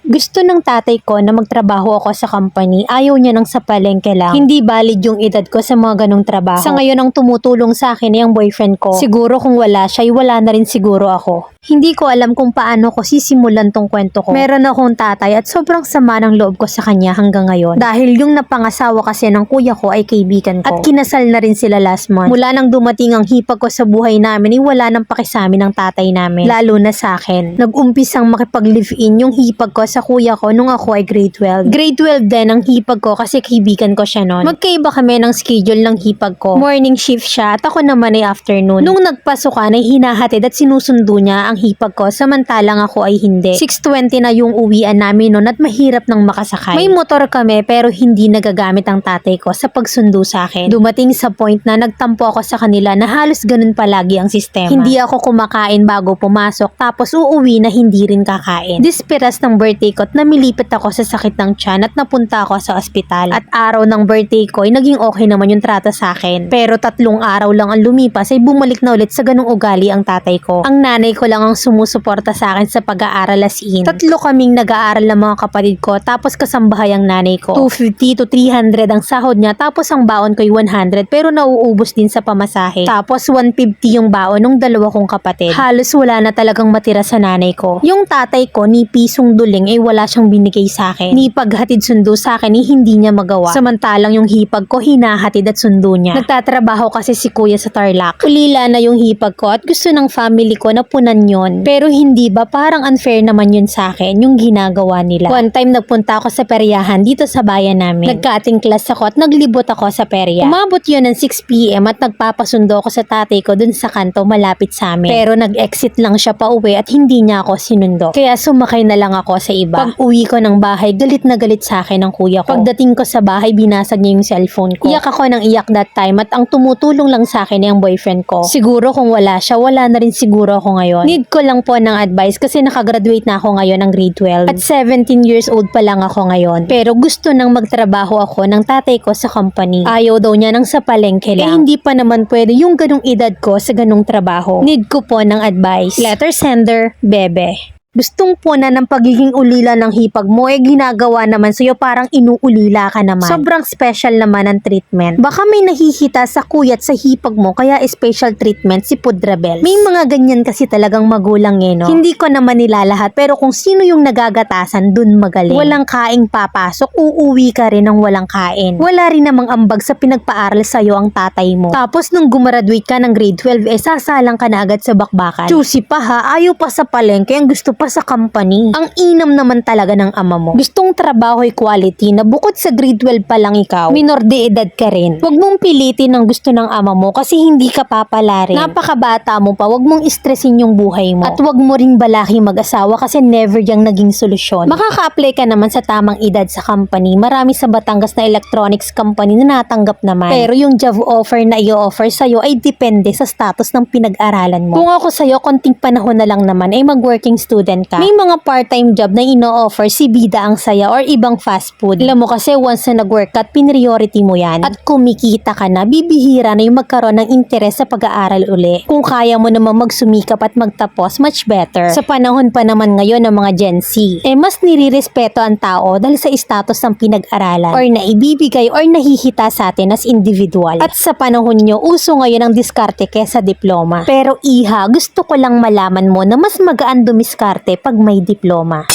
Gusto ng tatay ko na magtrabaho ako sa company. Ayaw niya nang sa palengke lang. Hindi valid yung edad ko sa mga ganong trabaho. Sa ngayon ang tumutulong sa akin ay ang boyfriend ko. Siguro kung wala siya, ay wala na rin siguro ako. Hindi ko alam kung paano ko sisimulan tong kwento ko. Meron akong tatay at sobrang sama ng loob ko sa kanya hanggang ngayon. Dahil yung napangasawa kasi ng kuya ko ay kaibigan ko. At kinasal na rin sila last month. Mula nang dumating ang hipag ko sa buhay namin, ay wala nang pakisamin ng tatay namin. Lalo na sa akin. Nag-umpisang makipag-live-in yung hipag ko sa kuya ko nung ako ay grade 12. Grade 12 din ang hipag ko kasi kaibigan ko siya noon. Magkaiba kami ng schedule ng hipag ko. Morning shift siya at ako naman ay afternoon. Nung nagpasukan ay hinahatid at sinusundo niya ang hipag ko samantalang ako ay hindi. 6:20 na yung uwian namin noon at mahirap nang makasakay. May motor kami pero hindi nagagamit ang tatay ko sa pagsundo sa akin. Dumating sa point na nagtampo ako sa kanila na halos ganun palagi ang sistema. Hindi ako kumakain bago pumasok tapos uuwi na hindi rin kakain. Disperas ng birthday ko at namilipit ako sa sakit ng tiyan at napunta ako sa ospital. At araw ng birthday ko ay naging okay naman yung trato sa akin. Pero 3 araw lang ang lumipas ay bumalik na ulit sa ganung ugali ang tatay ko. Ang nanay ko lang ang sumusuporta sa akin sa pag-aaral as in. 3 kaming nag-aaral ng mga kapatid ko tapos kasambahay ang nanay ko. 250 to 300 ang sahod niya tapos ang baon ko ay 100 pero nauubos din sa pamasahe. Tapos 150 yung baon ng 2 kong kapatid. Halos wala na talagang matira sa nanay ko. Yung tatay ko ni pisong duling ay wala siyang binigay sa akin. Ni paghatid sundo sa akin ay hindi niya magawa. Samantalang yung hipag ko hinahatid at sundo niya. Nagtatrabaho kasi si kuya sa Tarlac. Ulila na yung hipag ko at gusto ng family ko na punan yon. Pero hindi ba parang unfair naman yun sa akin yung ginagawa nila. One time nagpunta ako sa peryahan dito sa bayan namin. Nagka-ating class ako at naglibot ako sa perya. Umabot yun ng 6 PM at nagpapasundo ako sa tatay ko dun sa kanto malapit sa amin. Pero nag-exit lang siya pa uwi at hindi niya ako sinundo. Kaya sumakay na lang ako sa iba. Pag uwi ko ng bahay, galit na galit sa akin ang kuya ko. Pagdating ko sa bahay, binasag niya yung cellphone ko. Iyak ako ng iyak that time at ang tumutulong lang sa akin ay ang boyfriend ko. Siguro kung wala siya, wala na rin siguro ako ngayon. Need ko lang po ng advice kasi nakagraduate na ako ngayon ng grade 12. At 17 years old pa lang ako ngayon. Pero gusto nang magtrabaho ako ng tatay ko sa company. Ayaw daw niya nang sa palengke lang. Eh hindi pa naman pwede yung ganung edad ko sa ganung trabaho. Need ko po ng advice. Letter sender, Bebe. Gustong po na ng pagiging ulila ng hipag mo ginagawa naman sa'yo parang inuulila ka naman. Sobrang special naman ang treatment. Baka may nahihita sa kuyat sa hipag mo kaya special treatment si Pudrabel. May mga ganyan kasi talagang magulang no? Hindi ko naman nilalahat pero kung sino yung nagagatasan dun magaling. Walang kaing papasok, uuwi ka rin ng walang kain. Wala rin namang ambag sa pinagpaaral sa'yo ang tatay mo. Tapos nung gumraduate ka ng grade 12 sasalang ka na agad sa bakbakan. Choosy pa ha, ayaw pa sa palengke, ang gusto pa sa company. Ang inam naman talaga ng ama mo. Gustong trabaho ay quality na bukod sa grade 12 pa lang ikaw, minor de edad ka rin. Huwag mong pilitin ang gusto ng ama mo kasi hindi ka papala rin. Napakabata mo pa, huwag mong istresin yung buhay mo. At huwag mo ring balaki mag-asawa kasi never yang naging solusyon. Makaka-apply ka naman sa tamang edad sa company. Marami sa Batangas na electronics company na natanggap naman. Pero yung job offer na i-offer sa'yo ay depende sa status ng pinag-aralan mo. Kung ako sa'yo, konting panahon na lang naman ay mag-working student ka. May mga part-time job na ino-offer si Bida ang Saya or ibang fast food. Alam mo kasi once na nag-work ka at pinriority mo yan at kumikita ka na, bibihira na yung magkaroon ng interes sa pag-aaral uli. Kung kaya mo naman magsumikap at magtapos, much better. Sa panahon pa naman ngayon ng mga Gen Z, mas nirirespeto ang tao dahil sa status ng pinag-aralan or naibibigay or nahihita sa atin as individual. At sa panahon nyo, uso ngayon ang diskarte kesa diploma. Pero iha, gusto ko lang malaman mo na mas magaan dumiskarte pag may diploma.